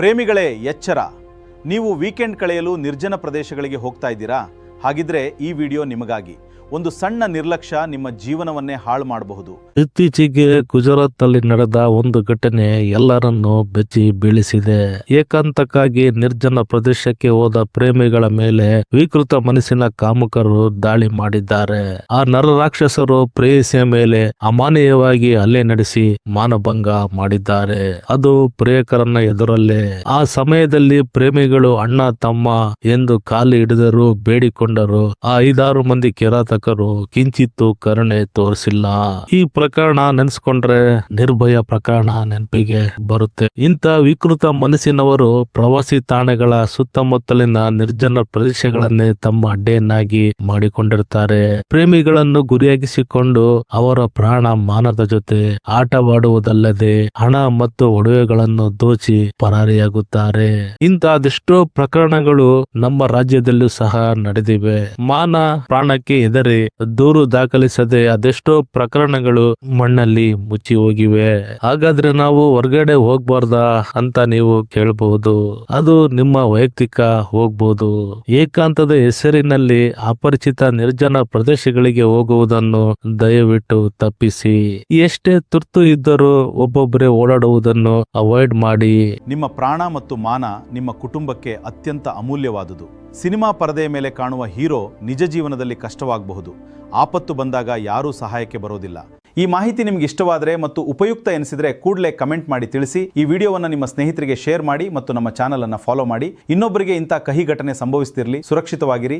ಪ್ರೇಮಿಗಳೇ ಎಚ್ಚರ, ನೀವು ವೀಕೆಂಡ್ ಕಳೆಯಲು ನಿರ್ಜನ ಪ್ರದೇಶಗಳಿಗೆ ಹೋಗ್ತಾ ಇದ್ದೀರಾ? ಹಾಗಿದ್ರೆ ಈ ವಿಡಿಯೋ ನಿಮಗಾಗಿ. ಒಂದು ಸಣ್ಣ ನಿರ್ಲಕ್ಷ್ಯ ನಿಮ್ಮ ಜೀವನವನ್ನೇ ಹಾಳು ಮಾಡಬಹುದು. ಇತ್ತೀಚೆಗೆ ಗುಜರಾತ್ ನಲ್ಲಿ ನಡೆದ ಒಂದು ಘಟನೆ ಎಲ್ಲರನ್ನೂ ಬೆಚ್ಚಿ ಬೀಳಿಸಿದೆ. ಏಕಾಂತಕ್ಕಾಗಿ ನಿರ್ಜನ ಪ್ರದೇಶಕ್ಕೆ ಹೋದ ಪ್ರೇಮಿಗಳ ಮೇಲೆ ವಿಕೃತ ಮನಸ್ಸಿನ ಕಾಮುಕರು ದಾಳಿ ಮಾಡಿದ್ದಾರೆ. ಆ ನರರಾಕ್ಷಸರು ಪ್ರೇಯಸಿಯ ಮೇಲೆ ಅಮಾನವೀಯವಾಗಿ ಹಲ್ಲೆ ನಡೆಸಿ ಮಾನಭಂಗ ಮಾಡಿದ್ದಾರೆ. ಅದು ಪ್ರಿಯಕರನ ಎದುರಲ್ಲೇ. ಆ ಸಮಯದಲ್ಲಿ ಪ್ರೇಮಿಗಳು ಅಣ್ಣ ತಮ್ಮ ಎಂದು ಕಾಲು ಹಿಡಿದರು, ಬೇಡಿಕೊಂಡರು. ಆ 5-6 ಮಂದಿ ಕಿರಾತಕರು ಕಿಂಚಿತ್ತು ಕರುಣೆ ತೋರಿಸಿಲ್ಲ. ಈ ಪ್ರಕರಣ ನೆನೆಸ್ಕೊಂಡ್ರೆ ನಿರ್ಭಯ ಪ್ರಕರಣ ನೆನಪಿಗೆ ಬರುತ್ತೆ. ಇಂಥ ವಿಕೃತ ಮನಸ್ಸಿನವರು ಪ್ರವಾಸಿ ತಾಣಗಳ ಸುತ್ತಮುತ್ತಲಿನ ನಿರ್ಜನ ಪ್ರದೇಶಗಳನ್ನೇ ತಮ್ಮ ಅಡ್ಡೆಯನ್ನಾಗಿ ಮಾಡಿಕೊಂಡಿರ್ತಾರೆ. ಪ್ರೇಮಿಗಳನ್ನು ಗುರಿಯಾಗಿಸಿಕೊಂಡು ಅವರ ಪ್ರಾಣ ಮಾನದ ಜೊತೆ ಆಟವಾಡುವುದಲ್ಲದೆ ಹಣ ಮತ್ತು ಒಡವೆಗಳನ್ನು ದೋಚಿ ಪರಾರಿಯಾಗುತ್ತಾರೆ. ಇಂತಹದೆಷ್ಟೋ ಪ್ರಕರಣಗಳು ನಮ್ಮ ರಾಜ್ಯದಲ್ಲೂ ಸಹ ನಡೆದಿವೆ. ಮಾನ ಪ್ರಾಣಕ್ಕೆ ಹೆದರಿ ದೂರು ದಾಖಲಿಸದೆ ಅದೆಷ್ಟೋ ಪ್ರಕರಣಗಳು ಮಣ್ಣಲ್ಲಿ ಮುಚ್ಚಿ ಹೋಗಿವೆ. ಹಾಗಾದ್ರೆ ನಾವು ಹೊರಗಡೆ ಹೋಗ್ಬಾರ್ದಾ ಅಂತ ನೀವು ಕೇಳಬಹುದು. ಅದು ನಿಮ್ಮ ವೈಯಕ್ತಿಕ ಹೋಗ್ಬೋದು. ಏಕಾಂತದ ಹೆಸರಿನಲ್ಲಿ ಅಪರಿಚಿತ ನಿರ್ಜನ ಪ್ರದೇಶಗಳಿಗೆ ಹೋಗುವುದನ್ನು ದಯವಿಟ್ಟು ತಪ್ಪಿಸಿ. ಎಷ್ಟೇ ತುರ್ತು ಇದ್ದರೂ ಒಬ್ಬೊಬ್ಬರೇ ಓಡಾಡುವುದನ್ನು ಅವಾಯ್ಡ್ ಮಾಡಿ. ನಿಮ್ಮ ಪ್ರಾಣ ಮತ್ತು ಮಾನ ನಿಮ್ಮ ಕುಟುಂಬಕ್ಕೆ ಅತ್ಯಂತ ಅಮೂಲ್ಯವಾದುದು. ಸಿನಿಮಾ ಪರದೆಯ ಮೇಲೆ ಕಾಣುವ ಹೀರೋ ನಿಜ ಜೀವನದಲ್ಲಿ ಕಷ್ಟವಾಗಬಹುದು. ಆಪತ್ತು ಬಂದಾಗ ಯಾರೂ ಸಹಾಯಕ್ಕೆ ಬರೋದಿಲ್ಲ. ಈ ಮಾಹಿತಿ ನಿಮ್ಗೆ ಇಷ್ಟವಾದರೆ ಮತ್ತು ಉಪಯುಕ್ತ ಎನಿಸಿದರೆ ಕೂಡಲೇ ಕಮೆಂಟ್ ಮಾಡಿ ತಿಳಿಸಿ. ಈ ವಿಡಿಯೋವನ್ನು ನಿಮ್ಮ ಸ್ನೇಹಿತರಿಗೆ ಶೇರ್ ಮಾಡಿ ಮತ್ತು ನಮ್ಮ ಚಾನಲ್ ಅನ್ನು ಫಾಲೋ ಮಾಡಿ. ಇನ್ನೊಬ್ಬರಿಗೆ ಇಂಥ ಕಹಿ ಘಟನೆ ಸಂಭವಿಸ್ತಿರಲಿ. ಸುರಕ್ಷಿತವಾಗಿರಿ.